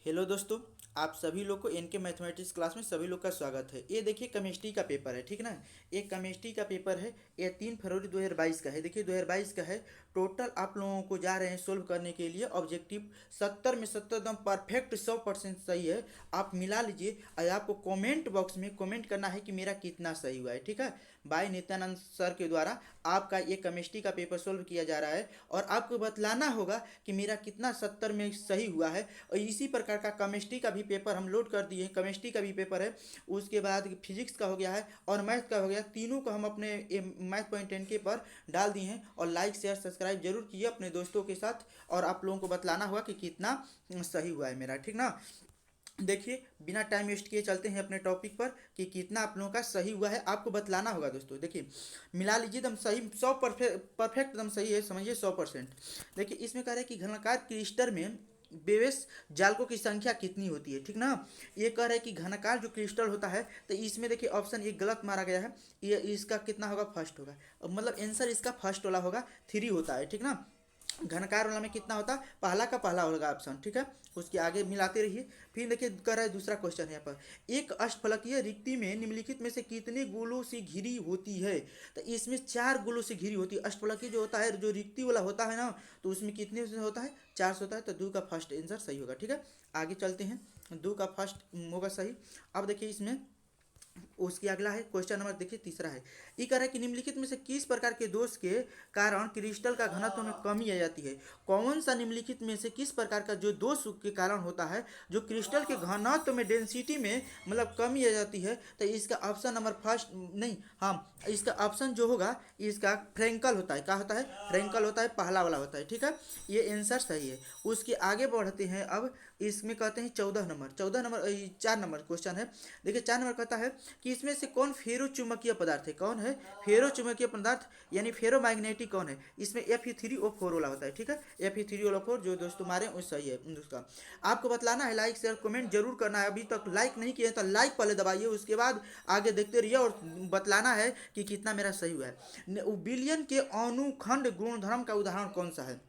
Hello दोस्तों। आप सभी लोग को इनके मैथमेटिक्स क्लास में सभी लोग का स्वागत है। ये देखिए केमिस्ट्री का पेपर है, ठीक ना। ये केमिस्ट्री का पेपर है। ये 3 फरवरी 2022 का है। देखिए 2022 का है। टोटल आप लोगों को जा रहे हैं सोल्व करने के लिए ऑब्जेक्टिव 70 में 70 एकदम परफेक्ट 100% सही है। आप मिला लीजिए और आपको कमेंट बॉक्स में कमेंट करना है कि मेरा कितना सही हुआ है, ठीक है। बाय नित्यानंद सर के द्वारा आपका ये केमिस्ट्री का पेपर सोल्व किया जा रहा है और आपको बतलाना होगा कि मेरा कितना 70 में सही हुआ है। और इसी प्रकार का केमिस्ट्री का भी पेपर हम लोड कर दिए हैं। केमिस्ट्री का भी पेपर है, उसके बाद फिजिक्स का हो गया है और मैथ का हो गया। तीनों को हम अपने मैथ पॉइंट एन के पर डाल दिए हैं। और लाइक शेयर सब्सक्राइब जरूर कीजिए अपने दोस्तों के साथ। और आप लोगों को बतलाना होगा कि कितना सही हुआ है मेरा, ठीक ना। देखिए बिना टाइम वेस्ट किए चलते हैं अपने टॉपिक पर कि कितना आप लोगों का सही हुआ है। आपको बतलाना होगा दोस्तों। देखिए मिला लीजिए एकदम सही 100 परफेक्ट एकदम सही है, समझिए 100%। देखिए इसमें कह रहा है कि घनाकार क्रिस्टल में बेवेस जालकों की संख्या कितनी होती है, ठीक ना। ये कह रहा है कि घनाकार जो क्रिस्टल होता है, तो इसमें देखिए ऑप्शन एक गलत मारा गया है। ये इसका कितना होगा, फर्स्ट होगा। मतलब आंसर इसका फर्स्ट वाला होगा, 3 होता है, ठीक ना। घनकार वाला में कितना होता है, पहला का पहला होगा ऑप्शन, ठीक है। उसके आगे मिलाते रहिए। फिर देखिए कर रहा है दूसरा क्वेश्चन है यहाँ पर। एक अष्टफलकीय रिक्ति में निम्नलिखित में से कितने गोलों से घिरी होती है। तो इसमें 4 गोलों से घिरी होती है। अष्टफलकीय जो होता है, जो रिक्ति वाला होता है ना, तो उसमें कितने से होता है, 4 से होता है। तो 2 का फर्स्ट आंसर सही होगा, ठीक है। आगे चलते हैं। 2 का फर्स्ट होगा सही। अब देखिए इसमें उसकी अगला है क्वेश्चन नंबर, देखिए तीसरा है। ये कह रहा है कि निम्नलिखित में से किस प्रकार के दोष के कारण क्रिस्टल का घनत्व में कमी आ जाती है। कौन सा निम्नलिखित में से किस प्रकार का जो दोष के कारण होता है, जो क्रिस्टल के घनत्व में डेंसिटी में मतलब कमी आ जाती है। तो इसका ऑप्शन नंबर फर्स्ट नहीं, हाँ, इसका ऑप्शन जो होगा इसका फ्रेंकल होता है। क्या होता है, फ्रेंकल होता है, पहला वाला होता है, ठीक है। ये आंसर सही है। उसके आगे बढ़ते हैं। अब इसमें कहते हैं 14 नंबर 4 नंबर क्वेश्चन है। देखिए 4 नंबर कहता है कि इसमें से कौन फेरो चुंबकीय पदार्थ है। कौन है फेरो चुंबकीय पदार्थ, यानी फेरो मैग्नेटिक कौन है। इसमें Fe3O4 वाला होता है, ठीक है। Fe3O4 जो दोस्त तुम्हारे वो सही है उसका। आपको बतलाना है, लाइक शेयर कमेंट जरूर करना है। अभी तक लाइक नहीं किए तो लाइक पहले दबाइए, उसके बाद आगे देखते रहिए और बतलाना है कि कितना मेरा सही हुआ है। बिलियन के अनुखंड गुणधर्म का उदाहरण कौन सा है।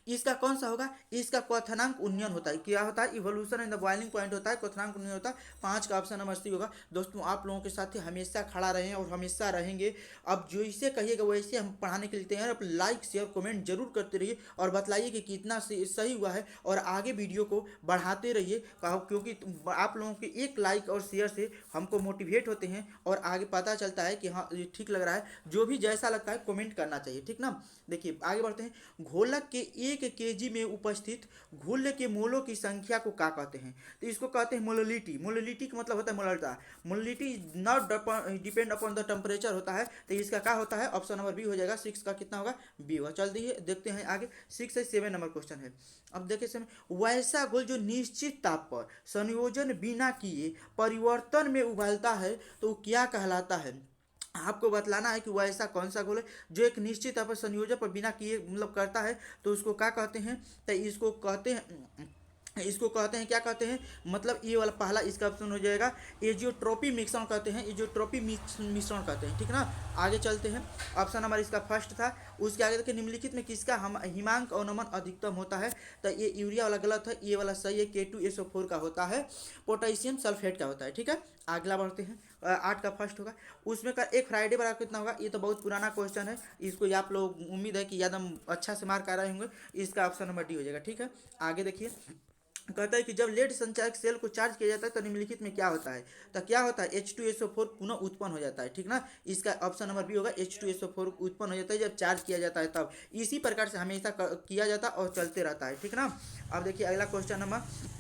इसका कौन सा होगा, इसका क्वथनांक उन्नयन होता है। क्या होता है, evolution in the boiling point होता है, क्वथनांक उन्नयन होता है। 5 का ऑप्शन नंबर सी होगा। दोस्तों आप लोगों के साथ ही हमेशा खड़ा रहे और हमेशा रहेंगे। अब जो इसे कहिएगा वैसे हम पढ़ाने के लिए तैयार हैं। आप लाइक शेयर कमेंट जरूर करते रहिए और बतलाइए कि कितना सही हुआ है। और आगे वीडियो को बढ़ाते रहिए, क्योंकि आप लोगों के एक लाइक और शेयर से हमको मोटिवेट होते हैं और आगे पता चलता है कि हाँ ये ठीक लग रहा है। जो भी जैसा लगता है कमेंट करना चाहिए, ठीक ना। देखिए आगे बढ़ते हैं। घोलक के 1 kg में उपस्थित घुल्ल के मोलों की संख्या को क्या कहते हैं। तो इसको कहते हैं मोललिटी। मोललिटी का मतलब होता है मोलरता। Molality not depend upon the temperature होता है। तो इसका क्या होता है, ऑप्शन नंबर बी हो जाएगा। 6 का कितना होगा, बी होगा। चल दिए देखते हैं आगे। 6 से 7 नंबर क्वेश्चन है। अब देखिए समय वैसा घोल जो निश्चित ताप पर संयोजन बिना किए परिवर्तन में उबलता है तो वो क्या कहलाता है। आपको बतलाना है कि वह ऐसा कौन सा घोल है जो एक निश्चित पर संयोजन पर बिना किए मतलब करता है। तो उसको क्या कहते हैं, तो इसको कहते हैं क्या कहते हैं, मतलब ये वाला पहला इसका ऑप्शन हो जाएगा। एजियोट्रोपी मिश्रण कहते हैं, एजियोट्रोपी मिश्रण कहते हैं, ठीक ना। आगे चलते हैं। ऑप्शन नंबर इसका फर्स्ट था। उसके आगे देखिए निम्नलिखित में किसका हम हिमांक अवनमन अधिकतम होता है। तो ये यूरिया वाला गलत है, ये वाला सही है। K2SO4 का होता है, पोटेशियम सल्फेट का होता है, ठीक है। अगला बढ़ते हैं। 8 का फर्स्ट होगा। उसमें का एक फ्राइडे बराबर कितना होगा। ये तो बहुत पुराना क्वेश्चन है, इसको आप लोग उम्मीद है कि एकदम अच्छा से मार्क आ रहे होंगे। इसका ऑप्शन नंबर डी हो जाएगा, ठीक है। आगे देखिए कहता है कि जब लेड संचायक सेल को चार्ज किया जाता है तो निम्नलिखित में क्या होता है। तो क्या होता है, H2SO4 पुनः उत्पन्न हो जाता है, ठीक ना। इसका ऑप्शन नंबर बी होगा। H2SO4 उत्पन्न हो जाता है जब चार्ज किया जाता है तब। इसी प्रकार से हमेशा किया जाता है और चलते रहता है, ठीक ना। अब देखिए अगला क्वेश्चन नंबर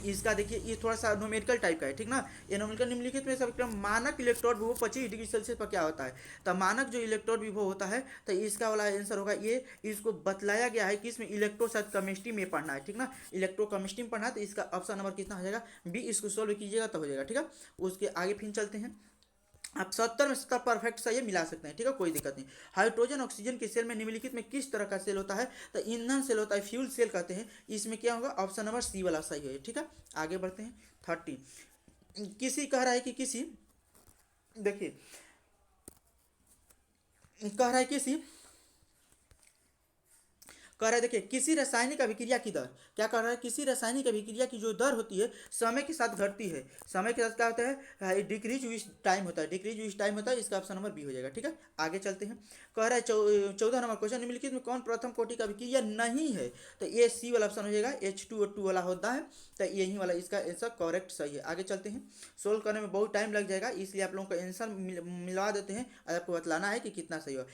इसका देखिए ये थोड़ा सा न्यूमेरिकल टाइप का है, ठीक ना। ये न्यूमेरिकल निम्नलिखित में सब मानक इलेक्ट्रॉन विभव 25 डिग्री सेल्सियस पर क्या होता है। तो मानक जो इलेक्ट्रॉन विभव होता है, तो इसका वाला आंसर होगा ये। इसको बतलाया गया है कि इसमें इलेक्ट्रो शायद केमिस्ट्री में पढ़ना है, ठीक ना। इलेक्ट्रो केमिस्ट्री में पढ़ना है तो इसका ऑप्शन नंबर कितना हो जाएगा, बी। इसको सोल्व कीजिएगा तो हो जाएगा, ठीक है। उसके आगे फिर चलते हैं। आप 70 में 70 परफेक्ट सही है, मिला सकते हैं, ठीक है, कोई दिक्कत नहीं। हाइड्रोजन ऑक्सीजन के सेल में निम्नलिखित में किस तरह का सेल होता है। तो ईंधन सेल होता है, फ्यूल सेल कहते हैं। इसमें क्या होगा, ऑप्शन नंबर सी वाला सही है, ठीक है। आगे बढ़ते हैं। 30 किसी कह रहा है कि किसी, देखिए कह रहा है किसी कह रहा है देखिए किसी रासायनिक अभिक्रिया की दर, क्या कह रहा है, किसी रासायनिक अभिक्रिया की जो दर होती है समय के साथ घटती है, समय के साथ क्या होता है, डिक्रीज विथ टाइम होता है, डिक्रीज विथ टाइम होता है, इसका ऑप्शन नंबर बी हो जाएगा। ठीक है, आगे चलते हैं। कह रहा है 14 नंबर क्वेश्चन, निम्नलिखित में कौन प्रथम कोटि का अभिक्रिया नहीं है, तो ये सी वाला ऑप्शन हो जाएगा, H2O2 वाला होता है, तो यही वाला इसका आंसर करेक्ट सही है। आगे चलते हैं, सोल्व करने में बहुत टाइम लग जाएगा, इसलिए आप लोगों को आंसर मिलवा देते हैं और आपको बतलाना है कि कितना सही हो।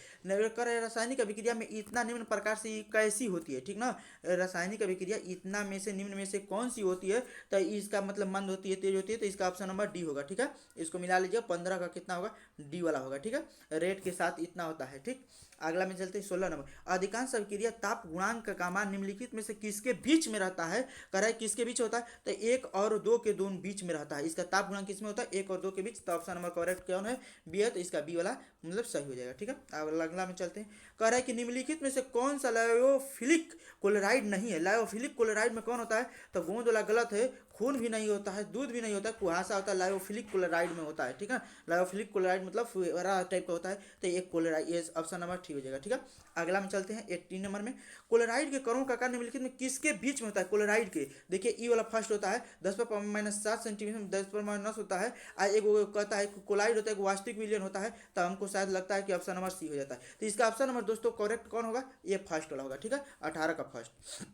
कर रासायनिक अभिक्रिया में इतना निम्न प्रकार से कैसी होती है, ठीक ना, रासायनिक अभिक्रिया इतना में से निम्न में से कौन सी होती है, तो इसका मतलब मंद होती है, तेज होती है, तो इसका ऑप्शन नंबर डी होगा। ठीक है, इसको मिला लीजिए, 15 का कितना होगा, डी वाला होगा। ठीक है, रेट के साथ इतना होता है। ठीक, अगला में चलते हैं 16 नंबर, अधिकांश अभिक्रिया ताप गुणांक का मान निम्नलिखित में से किसके बीच में रहता है, कह रहा है किसके बीच होता है, तो 1 और 2 के दोनों बीच में रहता है। इसका ताप गुणांक किसमें होता है, 1 और 2 के बीच, तो ऑप्शन नंबर करेक्ट कौन है, बी है, तो इसका बी वाला मतलब सही हो जाएगा। ठीक है, अगला में चलते हैं। कह रहा है कि निम्नलिखित में से कौन सा लायोफिलिक क्लोराइड नहीं है, लायोफिलिक क्लोराइड में कौन होता है, तो गोंद वाला गलत है, खून भी नहीं होता है, दूध भी नहीं होता है, कुहासा होता है, लायोफिलिक क्लोराइड में होता है। ठीक है, लायोफिलिक क्लोराइड मतलब फुहारा टाइप का होता है, तो एक क्लोराइड, ये ऑप्शन नंबर ठीक हो जाएगा। ठीक है, अगला में चलते हैं 18 नंबर में, क्लोराइड के कणों का आकार निम्नलिखित में किसके बीच में होता है, क्लोराइड के, देखिए ई वाला फर्स्ट होता है 10⁻⁻7 सेंटीमीटर में 10⁻⁻9 होता है, और एक कहता है क्लोराइड होता है, एक वास्तविक विलयन होता है, तो हमको शायद लगता है कि ऑप्शन नंबर सी हो जाता है, तो इसका ऑप्शन नंबर दोस्तों करेक्ट कौन होगा, ये फर्स्ट वाला होगा। ठीक है, 18 का फर्स्ट।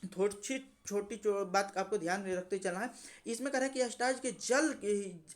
थोड़ी छोटी बात आपको ध्यान में रखते चलना है, इसमें कह रहा है कि स्टार्च के जल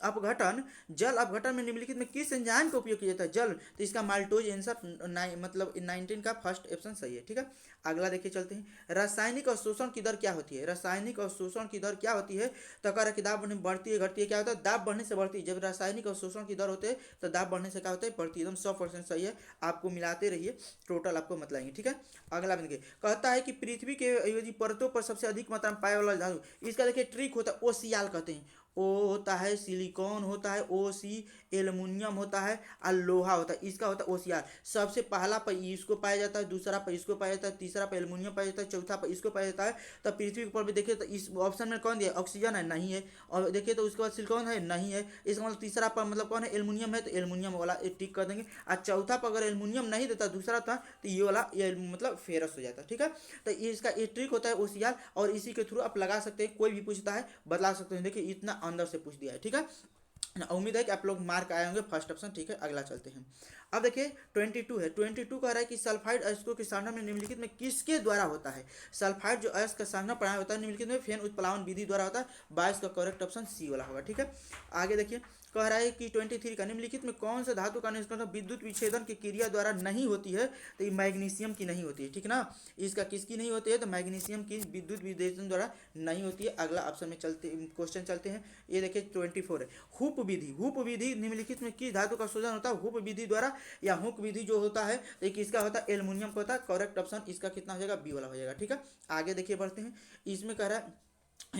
अपघटन में निम्नलिखित में किस एंजाइम का उपयोग किया जाता है, जल, तो इसका माल्टोज आंसर मतलब 19 का फर्स्ट ऑप्शन सही है। ठीक है, अगला देखिए चलते हैं, रासायनिक अवशोषण की दर क्या होती है, रासायनिक अवशोषण की दर क्या होती है, तो कह रहा है कि दाब बढ़ती है घटती है, क्या होता है, दाब बढ़ने से बढ़ती है, जब रासायनिक अवशोषण की दर होते हैं तो दाब बढ़ने से क्या होता है, बढ़ती है, एकदम 100% सही है, आपको मिलाते रहिए, टोटल आपको मतलाएंगे। ठीक है, अगला देखिए, कहता है कि पृथ्वी के यदि परतों पर सबसे अधिक मात्रा में पाए वाला धातु, इसका देखिए ट्रिक होता है, ओसियाल कहते हैं, ओ होता है सिलिकॉन होता है, ओ सी एल्युमिनियम होता है, और लोहा होता है, इसका होता है ओसियार। सबसे पहला पर इसको पाया जाता है, दूसरा पर इसको पाया जाता है, तीसरा पर एल्युमिनियम पाया जाता है, चौथा पर इसको पाया जाता है। तो पृथ्वी के ऊपर भी देखिए तो इस ऑप्शन में कौन दिया, ऑक्सीजन है, नहीं है, और देखिए तो उसके बाद सिलिकॉन है, नहीं है, इसका मतलब तीसरा पर मतलब कौन है, एल्युमिनियम है, तो एल्युमिनियम वाला टिक कर देंगे, और चौथा पर अगर एल्युमिनियम नहीं देता दूसरा था, तो ये वाला ये मतलब फेरस हो जाता है। ठीक है, तो इसका ये ट्रिक होता है ओसियार, और इसी के थ्रू आप लगा सकते हैं, कोई भी पूछता है बदला सकते हैं। देखिए इतना अंदर से पूछ दिया है। ठीक है, उम्मीद है कि आप लोग मार्क आए होंगे फर्स्ट ऑप्शन। ठीक है, अगला चलते हैं। अब देखिए 22 है, 22 कह रहा है कि सल्फाइड अयस्कों के साधन में निम्नलिखित में किसके द्वारा होता है, सल्फाइड जो अयस्क का साधन पढ़ाया होता है निम्नलिखित में फेन उत्प्लावन विधि द्वारा होता है, 22 का करेक्ट ऑप्शन सी वाला होगा। ठीक है, आगे देखिए, कह रहा है कि 23 का निम्नलिखित में कौन सा धातु का निष्कर्षण विद्युत विच्छेदन की क्रिया द्वारा नहीं होती है, तो ये मैग्नीशियम की नहीं होती है। ठीक ना, इसका किसकी नहीं होती है, तो मैग्नीशियम की विद्युत विच्छेदन द्वारा नहीं होती है। अगला ऑप्शन में चलते क्वेश्चन चलते हैं, ये देखिए 24 है, हुप विधि, हुप विधि निम्नलिखित में किस धातु का शोधन होता है, हुप विधि द्वारा, या हुक विधि जो होता है तो किसका होता है, एल्युमिनियम का होता है, करेक्ट ऑप्शन इसका कितना हो जाएगा, बी वाला हो जाएगा। ठीक है, आगे देखिए बढ़ते हैं, इसमें कह रहा है,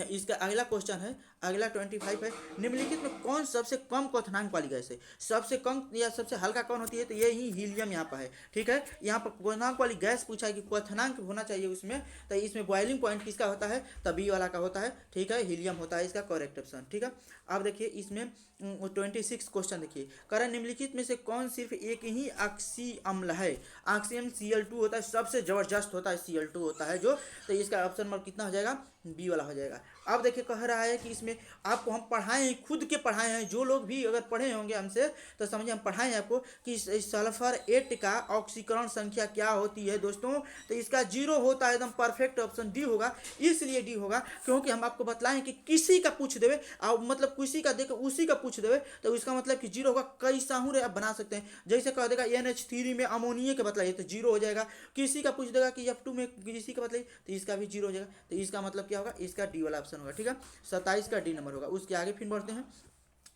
इसका अगला क्वेश्चन है, अगला 25 है, निम्नलिखित में कौन सबसे कम क्वथनांक वाली गैस है, सबसे कम या सबसे हल्का कौन होती है, तो ये ही हीलियम यहाँ पर है। ठीक है, यहाँ पर क्वथनांक वाली गैस पूछा है कि क्वथनांक होना चाहिए उसमें, तो इसमें बॉइलिंग पॉइंट किसका होता है, तो बी वाला का होता है। ठीक है, हीलियम होता है इसका करेक्ट ऑप्शन। ठीक है, अब देखिए इसमें 26 क्वेश्चन देखिए, कारण निम्नलिखित में से कौन सिर्फ एक ही ऑक्सी अम्ल है, ऑक्सीजन Cl2 होता है, सबसे जबरदस्त होता है Cl2 होता है जो, तो इसका ऑप्शन नंबर कितना हो जाएगा, बी वाला हो जाएगा। अब देखिए कह रहा है कि इसमें आपको हम पढ़ाए हैं, खुद के पढ़ाए हैं, जो लोग भी अगर पढ़े होंगे हमसे तो समझिए हम पढ़ाए हैं आपको कि सल्फर 8 का ऑक्सीकरण संख्या क्या होती है दोस्तों, तो इसका 0 होता है, एकदम परफेक्ट ऑप्शन डी होगा। इसलिए डी होगा क्योंकि हम आपको बतलाएं कि किसी का पूछ देवे और मतलब किसी का देख उसी का पूछ देवे, तो इसका मतलब कि 0 होगा। कई साहूरे आप बना सकते हैं, जैसे कह देगा NH3 में अमोनिया के बतलाइए तो 0 हो जाएगा, किसी का पूछ देगा कि F2 में किसी का बतलाइए तो इसका भी 0 हो जाएगा, तो इसका मतलब क्या होगा, इसका डी वाला ऑप्शन होगा। ठीक है, 27 का डी नंबर होगा। उसके आगे फिर बढ़ते हैं,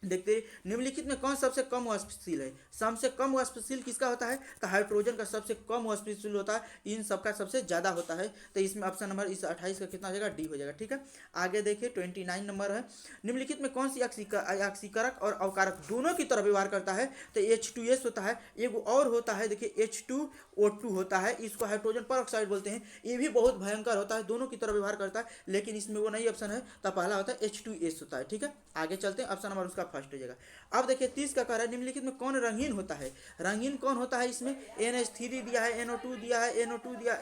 देखते हैं निम्नलिखित में कौन सबसे कम वाष्पशील है, सबसे कम वाष्पशील किसका होता है, तो हाइड्रोजन का सबसे कम वाष्पशील होता है, इन सबका सबसे ज्यादा होता है, तो इसमें ऑप्शन नंबर इस 28 का कितना हो जाएगा, डी हो जाएगा। ठीक है, आगे देखिए 29 नंबर है, निम्नलिखित में कौन सी ऑक्सीकरक और अवकारक दोनों की तरह व्यवहार करता है, तो H2S होता है, एक और होता है देखिए H2O2 होता है, इसको हाइड्रोजन पर ऑक्साइड बोलते हैं, ये भी बहुत भयंकर होता है, दोनों की तरह व्यवहार करता है, लेकिन इसमें वो नहीं ऑप्शन है, तो पहला होता है H2S होता है। ठीक है, आगे चलते हैं, ऑप्शन नंबर उसका फर्स्ट हो जाएगा। अब देखिए 30 का कह रहा है निम्नलिखित में कौन रंगीन होता है, रंगीन कौन होता है, इसमें NH3 दिया है, NO2 दिया है, NO2 दिया,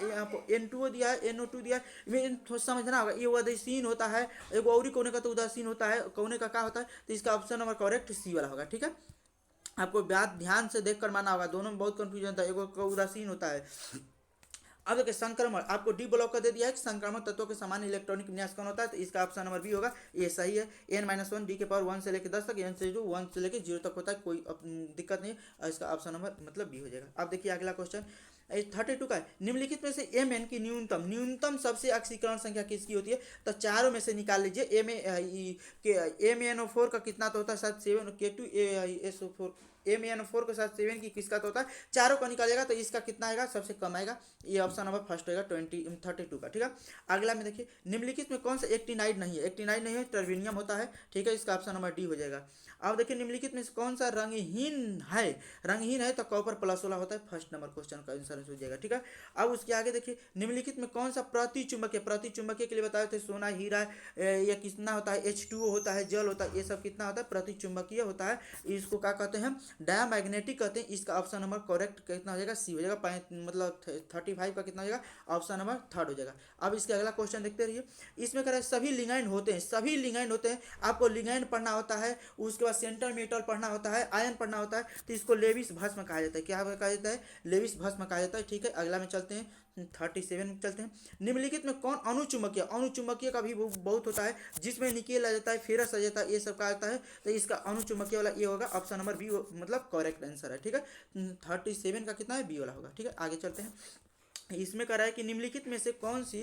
N2O दिया है, NO2 दिया है, में समझना होगा ये उदासीन होता है, एक और कोने का तो उदासीन होता है, कोने का क्या होता है, तो इसका ऑप्शन नंबर करेक्ट सी वाला होगा। ठीक है, आपको बात ध्यान से देख कर मानना होगा, दोनों में बहुत कंफ्यूजन था, एक उदासीन होता है। अब देखिए संक्रमण आपको डी ब्लॉक का दे दिया है कि संक्रमण तत्वों के समान इलेक्ट्रॉनिक विन्यास कौन होता है, तो इसका ऑप्शन नंबर बी होगा, ये सही है। n-1 डी के पावर 1 से लेकर 10 तक, n से जो 1 से लेकर 0 तक होता है, कोई दिक्कत नहीं है, इसका ऑप्शन नंबर मतलब बी हो जाएगा। अब देखिए अगला क्वेश्चन 32 का है, निम्नलिखित में से Mn की न्यूनतम सबसे ऑक्सीकरण संख्या किसकी होती है, तो चारों में से निकाल लीजिए। MnO4 का कितना तो होता है, शायद 7, K2SO4 MnO4 के साथ 7 की किसका तो होता है, चारों को निकालेगा तो इसका कितना आएगा, सबसे कम आएगा, ये ऑप्शन नंबर फर्स्ट होगा 32 का। ठीक है, अगला में देखिए निम्नलिखित में कौन सा एक्टिनाइड नहीं है, एक्टिनाइड नहीं है, टर्बिनियम होता है। ठीक है, इसका ऑप्शन नंबर डी हो जाएगा। अब देखिए निम्नलिखित में कौन सा रंगहीन है, रंगहीन है तो कॉपर प्लस वाला होता है, फर्स्ट नंबर क्वेश्चन का आंसर हो जाएगा। ठीक है, अब उसके आगे देखिए निम्नलिखित में कौन सा प्रति चुंबकीय, प्रति चुंबकीय के लिए बताए थे सोना हीरा, ये कितना होता है, H2O होता है, जल होता है, ये सब कितना होता है, प्रति चुंबकीय होता है, इसको क्या कहते हैं, डायमैग्नेटिक कहते हैं। इसका ऑप्शन नंबर करेक्ट कितना हो जाएगा, सी हो जाएगा, मतलब 35 का कितना हो जाएगा, ऑप्शन नंबर थर्ड हो जाएगा। अब इसके अगला क्वेश्चन देखते रहिए, इसमें कह रहा है सभी लिगैंड होते हैं, सभी लिगैंड होते हैं, आपको लिगैंड पढ़ना होता है, उसके बाद सेंटर मेटल पढ़ना होता है, आयन पढ़ना होता है, तो इसको लेविस भस्म कहा जाता है, क्या कहा जाता है, लेविस भस्म कहा जाता है। ठीक है, अगला में चलते हैं 37 में चलते हैं, निम्नलिखित में कौन अनुचुंबकीय, अनुचुंबकीय का भी बहुत होता है, जिसमें निकेल आ जाता है, फेरस आ जाता है, ये सब का आता है, तो इसका अनुचुंबकीय वाला ये होगा, ऑप्शन नंबर बी मतलब करेक्ट आंसर है। ठीक है, 37 का कितना है, बी वाला होगा। ठीक है, आगे चलते हैं, इसमें कह रहा है कि निम्नलिखित में से कौन सी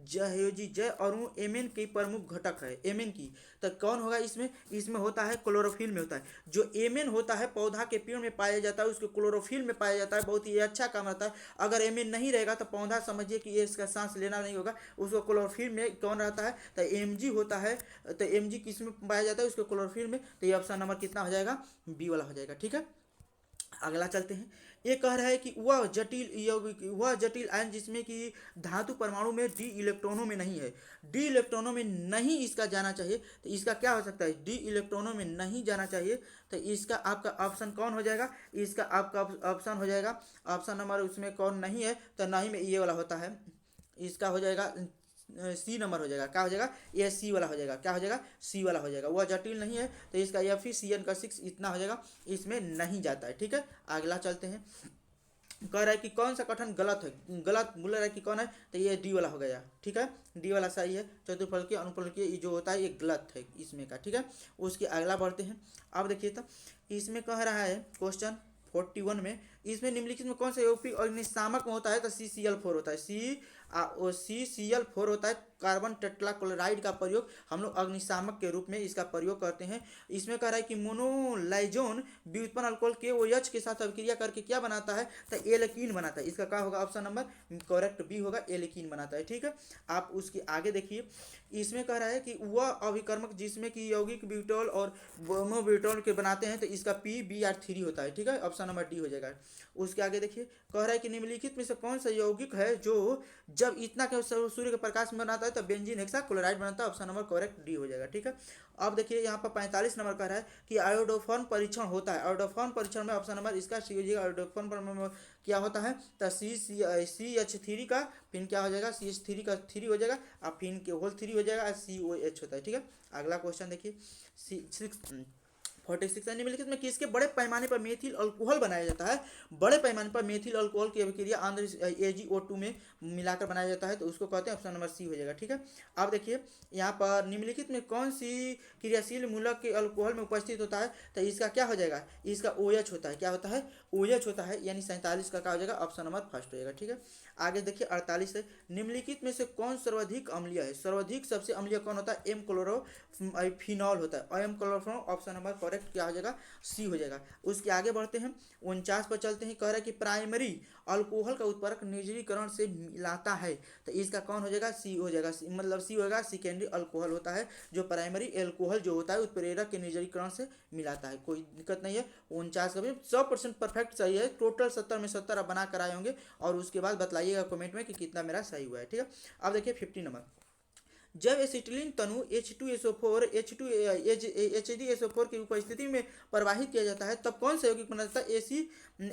जय अणु एमएन की प्रमुख घटक है, एमएन की, तो कौन होगा इसमें, इसमें होता है क्लोरोफिल में होता है, जो एमएन होता है पौधा के पेड़ में पाया जाता है, उसके क्लोरोफिल में पाया जाता है, बहुत ही अच्छा काम रहता है। अगर एमएन नहीं रहेगा तो पौधा समझिए कि ये इसका सांस लेना नहीं होगा, उसको क्लोरोफिल में कौन रहता है, तो एमजी होता है, तो एमजी किस में पाया जाता है, उसके क्लोरोफिल में, तो ये ऑप्शन नंबर कितना हो जाएगा, बी वाला हो जाएगा। ठीक है, अगला चलते हैं, ये कह रहा है कि वह जटिल आयन जिसमें कि धातु परमाणु में डी इलेक्ट्रॉनों में नहीं है, डी इलेक्ट्रॉनों में नहीं इसका जाना चाहिए, तो इसका क्या हो सकता है, डी इलेक्ट्रॉनों में नहीं जाना चाहिए, तो इसका आपका ऑप्शन कौन हो जाएगा, इसका आपका ऑप्शन हो जाएगा, ऑप्शन नंबर उसमें कौन नहीं है, तो नहीं में ये वाला होता है, इसका हो जाएगा सी नंबर हो जाएगा, क्या हो जाएगा, ये सी वाला हो जाएगा, क्या हो जाएगा, सी वाला हो जाएगा, वह जटिल नहीं है, तो इसका Fe का 6 इतना हो जाएगा, इसमें नहीं जाता है। ठीक है, अगला चलते हैं, कह रहा है कि कौन सा कथन गलत है, गलत बोल रहा है कि कौन है, तो ये डी वाला हो गया। ठीक है, डी वाला सही है, चतुर्फलकीय अनुफलकीय जो होता है ये गलत है इसमें का। ठीक है, उसके अगला बढ़ते हैं, अब देखिए तो इसमें कह रहा है क्वेश्चन 41 में, इसमें निम्नलिखित में कौन सा यौगिक अग्निशामक में होता है, तो CCl4 होता है, CCl4 होता है, कार्बन टेट्राक्लोराइड का प्रयोग हम लोग अग्निशामक के रूप में इसका प्रयोग करते हैं। इसमें कह रहा है कि मोनोलाइजोन व्युत्पन्न अल्कोहल KOH के साथ अभिक्रिया करके क्या बनाता है, तो एल्कीन बनाता है, इसका क्या होगा, ऑप्शन नंबर करेक्ट बी होगा, एल्कीन बनाता है। ठीक है, आप उसके आगे देखिए, इसमें कह रहा है कि वह अभिकर्मक जिसमें कि यौगिक ब्यूटोल और ब्यूटोल के बनाते हैं, तो इसका PBr3 होता है। ठीक है, ऑप्शन नंबर डी हो जाएगा। उसके आगे देखिए, कह रहा है कि निम्नलिखित में से कौन सा यौगिक है जो जब इतना के सूर्य के प्रकाश में बनाता है तो बेंजीन हेक्साक्लोराइड बनता है, ऑप्शन नंबर करेक्ट डी हो जाएगा। ठीक है, अब देखिए यहाँ पर 45 नंबर कह रहा है कि आयोडोफॉर्म परीक्षण होता है, आयोडोफॉर्म परीक्षण में ऑप्शन नंबर इसका सी हो जाएगा, आयोडोफॉर्म पर क्या होता है, तो CH3 का फिर क्या हो जाएगा, CH3 का 3 हो जाएगा, और फिर के होल 3 हो जाएगा, COH होता है। ठीक है, अगला क्वेश्चन देखिए 46 निम्नलिखित में किसके बड़े पैमाने पर मेथिल अल्कोहल बनाया जाता है, बड़े पैमाने पर मेथिल अल्कोहल की अभिक्रिया आंध्र AgO2 में मिलाकर बनाया जाता है, तो उसको कहते हैं, ऑप्शन नंबर सी हो जाएगा। ठीक है, अब देखिए यहाँ पर निम्नलिखित में कौन सी क्रियाशील मूलक के अल्कोहल में उपस्थित होता है, तो इसका क्या हो जाएगा, इसका OH होता है, क्या होता है, OH होता है, यानी 47 का क्या हो जाएगा, ऑप्शन नंबर फर्स्ट हो जाएगा। ठीक है, आगे देखिए 48 है, निम्नलिखित में से कौन सर्वाधिक अम्लीय है, सर्वाधिक सबसे अम्लीय कौन होता है, एम क्लोरोफिनॉल होता है, M chlorophenol, option number correct क्या हो जाएगा, सी हो जाएगा। उसके आगे बढ़ते हैं 49 पर चलते हैं, कह रहा है कि प्राइमरी अल्कोहल का उत्पादक निर्जलीकरण से मिलाता है, तो इसका कौन हो जाएगा, सी हो जाएगा, मतलब सी होगा, सेकेंडरी अल्कोहल होता है, जो प्राइमरी अल्कोहल जो होता है उत्प्रेरक के निर्जलीकरण से मिलाता है, कोई दिक्कत नहीं है। 49 का भी 100% परफेक्ट सही है, टोटल 70 में 70 आप बना कर आए होंगे, और उसके बाद बतलाइएगा कमेंट में कि कितना मेरा सही हुआ है। ठीक है, अब देखिए 50 नंबर, जब एसिटिलीन तनु H2SO4 HD SO4 की उपस्थिति में प्रवाहित किया जाता है तब कौन सा यौगिक बनाता है?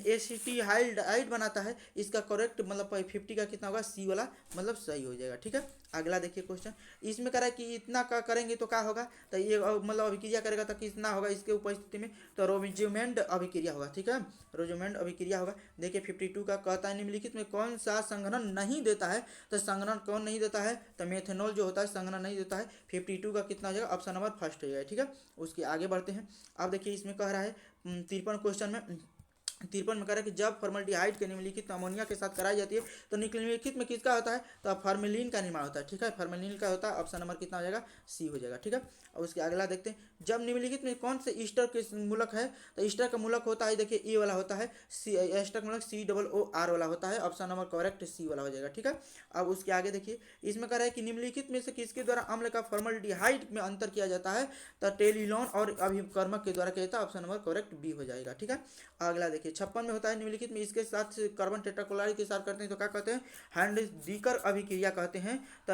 एसिटिहाइड बनाता है। इसका करेक्ट मतलब 50 का कितना होगा? सी वाला मतलब सही हो जाएगा। ठीक है, अगला देखिए क्वेश्चन। इसमें कह रहा है कि इतना का करेंगे तो क्या होगा? तो ये मतलब अभिक्रिया करेगा तो कितना होगा इसके उपस्थिति में? तो रोजोमेंड अभिक्रिया होगा। ठीक है, रोजोमेंड अभिक्रिया होगा। देखिए 52 का कहता है निम्नलिखित में कौन सा संघनन नहीं देता है? तो संघनन कौन नहीं देता है? तो मेथेनॉल जो होता है संघनन नहीं देता है। 52 का कितना हो जाएगा? ऑप्शन नंबर फर्स्ट हो जाएगा। ठीक है, उसके आगे बढ़ते हैं। अब देखिए इसमें कह रहा है 53 क्वेश्चन में 53 में कह रहा है कि जब फॉर्मल्डिहाइड के निम्नलिखित अमोनिया के साथ कराई जाती है तो निम्नलिखित में किसका होता है? तो फार्मेलिन का निर्माण होता है। ठीक है, फार्मेलिन का होता है। ऑप्शन नंबर कितना हो जाएगा? सी हो जाएगा। ठीक है, और उसके अगला देखते हैं। जब निम्नलिखित में कौन से ईस्टर के मूलक है? तो ईस्टर का मूलक होता है, देखिए ए वाला होता है, सी ईस्टर का मूलक COOR वाला होता है। ऑप्शन नंबर करेक्ट सी वाला हो जाएगा। ठीक है, अब उसके आगे देखिए इसमें कह रहा है कि निम्नलिखित में से किसके द्वारा अम्ल का फॉर्मल्डिहाइड में अंतर किया जाता है? तो टेलिलॉन और अभिकर्मक के द्वारा किया जाता है। ऑप्शन नंबर करेक्ट बी हो जाएगा। ठीक है, अगला देखिए 56 में होता है निम्नलिखित में इसके साथ कार्बन टेट्राक्लोराइड के साथ करते हैं तो क्या कहते हैं? हैंड-डीकर अभिक्रिया कहते हैं। तो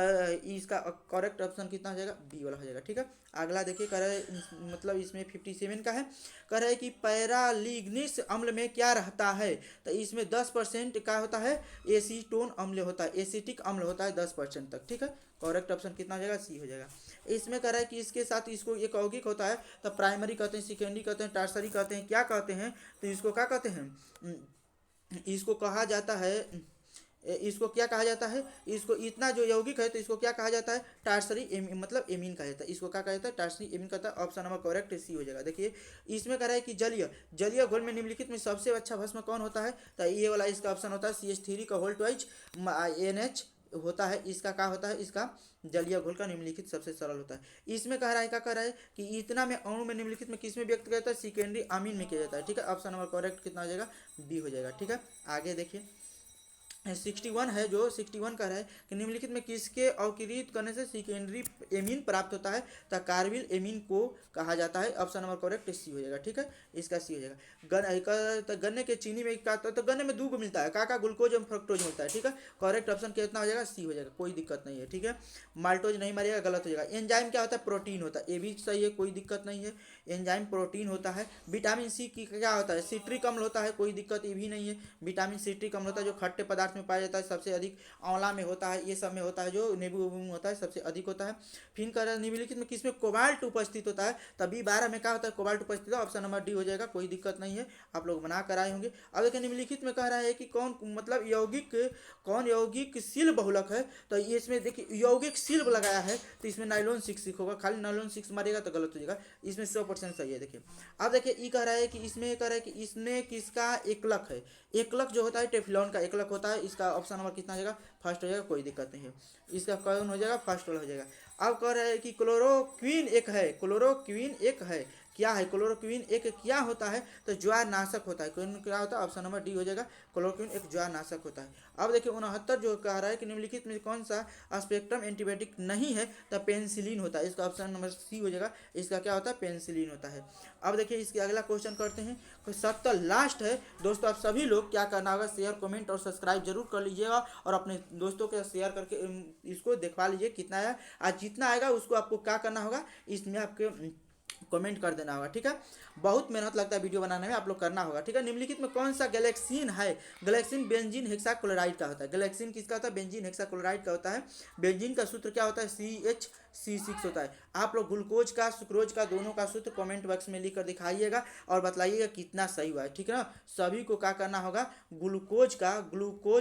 इसका करेक्ट ऑप्शन कितना हो जाएगा? बी वाला हो जाएगा। ठीक है, अगला देखिए कह रहा है मतलब इसमें 57 का है। कह रहा है कि पैरालिग्निस अम्ल में क्या रहता है? तो इसमें 10% क्या होता है? एसीटोन अम्ल होता है, एसिटिक अम्ल होता है 10% तक। ठीक है, करेक्ट ऑप्शन कितना हो जाएगा? सी हो जाएगा। इसमें कह रहा है कि इसके साथ इसको एक यौगिक होता है तो प्राइमरी कहते हैं, सेकेंडरी कहते हैं, टर्सरी कहते हैं, क्या कहते हैं? तो इसको क्या कहते हैं? इसको कहा जाता है, इसको क्या कहा जाता है? इसको इतना जो यौगिक है तो इसको क्या कहा जाता है? टर्सरी मतलब एमीन कहा जाता है। इसको क्या कहा जाता है? टर्सरी एमीन कहता है। ऑप्शन नंबर करेक्ट सी हो जाएगा। देखिए इसमें कह रहा है कि जलीय घोल में निम्नलिखित में सबसे अच्छा भस्म कौन होता है? तो ये वाला इसका ऑप्शन होता है CH3 का होल्ट वाइज NH होता है। इसका क्या होता है? इसका जलीय घोल का निम्नलिखित सबसे सरल होता है। इसमें कह रहा है क्या कह रहा है कि इतना में अणु में निम्नलिखित में किस में व्यक्त किया जाता है? सेकेंडरी अमीन में किया जाता है। ठीक है, ऑप्शन नंबर करेक्ट कितना हो जाएगा? बी हो जाएगा। ठीक है, आगे देखिए 61 है, जो 61 का है कि निम्नलिखित में किसके अवकृत करने से सेकेंडरी एमीन प्राप्त होता है? तो कार्बिल एमीन को कहा जाता है। ऑप्शन नंबर करेक्ट सी हो जाएगा। ठीक है, इसका सी हो जाएगा। तो गन्ने के चीनी में क्या? तो गन्ने में 2 मिलता है, का ग्लूकोज और फ्रक्टोज मिलता है। ठीक है, करेक्ट ऑप्शन कितना हो जाएगा? सी हो जाएगा, कोई दिक्कत नहीं है। ठीक है, माल्टोज नहीं मारेगा, गलत हो जाएगा। एंजाइम क्या होता है? प्रोटीन होता है, ये भी सही है, कोई दिक्कत नहीं है। एंजाइम प्रोटीन होता है। विटामिन सी की क्या होता है? सिट्रिक अम्ल होता है, कोई दिक्कत ये भी नहीं है। विटामिन सिट्रिक अम्ल होता है जो खट्टे पदार्थ में पाया जाता है, सबसे अधिक आंवला में होता है, ये सब में होता है, जो नींबू उबू में होता है सबसे अधिक होता है। फिर कर निम्नलिखित में किसमें कोबाल्ट उपस्थित होता है? तभी 12 में क्या होता है? कोबाल्ट उपस्थित है। ऑप्शन नंबर डी हो जाएगा, कोई दिक्कत नहीं है, आप लोग बना कर आए होंगे। अब देखिए निम्नलिखित में कह रहा है कि कौन मतलब कौन यौगिक सील बहुलक है? तो ये इसमें देखिए यौगिक सील लगाया है तो इसमें नाइलॉन 6 होगा, खाली नाइलॉन 6 मारेगा तो गलत हो जाएगा। इसमें 100% सही है। देखिए अब देखिए ये कह रहा है कि इसमें कह रहा है कि इसमें किसका एकलक है? एकलक जो होता है टेफ्लॉन का एकलक होता है। इसका ऑप्शन नंबर कितना हो जाएगा? फर्स्ट हो जाएगा, कोई दिक्कत नहीं है। इसका कौन हो जाएगा? फर्स्ट वाला हो जाएगा। अब कह रहा है कि क्लोरोक्विन एक है, क्लोरोक्विन एक है, क्या है? क्लोरोक्विन एक क्या होता है? तो ज्वार नाशक होता है। कौन क्या होता है? ऑप्शन नंबर डी हो जाएगा, क्लोरोक्विन एक ज्वार नाशक होता है। अब देखिए 69 जो कह रहा है कि निम्नलिखित में कौन सा स्पेक्ट्रम एंटीबायोटिक नहीं है? तो पेंसिलिन होता है। इसका ऑप्शन नंबर सी हो जाएगा, इसका क्या होता है? पेंसिलिन होता है। अब देखिए इसके अगला क्वेश्चन करते हैं, 70 लास्ट है दोस्तों। आप सभी लोग क्या करना होगा? शेयर, कमेंट और सब्सक्राइब जरूर कर लीजिएगा और अपने दोस्तों के शेयर करके इसको दिखवा लीजिए कितना है। आज जितना आएगा उसको आपको क्या करना होगा? इसमें आपके कमेंट कर देना होगा। ठीक है, बहुत मेहनत लगता है वीडियो बनाने में, आप लोग करना होगा। ठीक है, निम्नलिखित में कौन सा गैलेक्सीन है? गैलेक्सीन बेंजीन हेक्साक्लोराइड का होता है। गैलेक्सीन किसका होता है? बेंजीन हेक्साक्लोराइड का होता है। बेंजीन का सूत्र क्या होता है? CH6 होता है। आप लोग ग्लूकोज का, सुक्रोज का, दोनों का सूत्र कमेंट बॉक्स में लिख कर दिखाइएगा और बताइएगा कितना सही हुआ है। ठीक है ना, सभी को क्या करना होगा? ग्लूकोज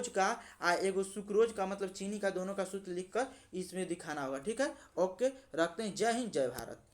का एगो सुक्रोज का मतलब चीनी का, दोनों का सूत्र लिख कर इसमें दिखाना होगा। ठीक है, ओके, रखते हैं। जय हिंद, जय भारत।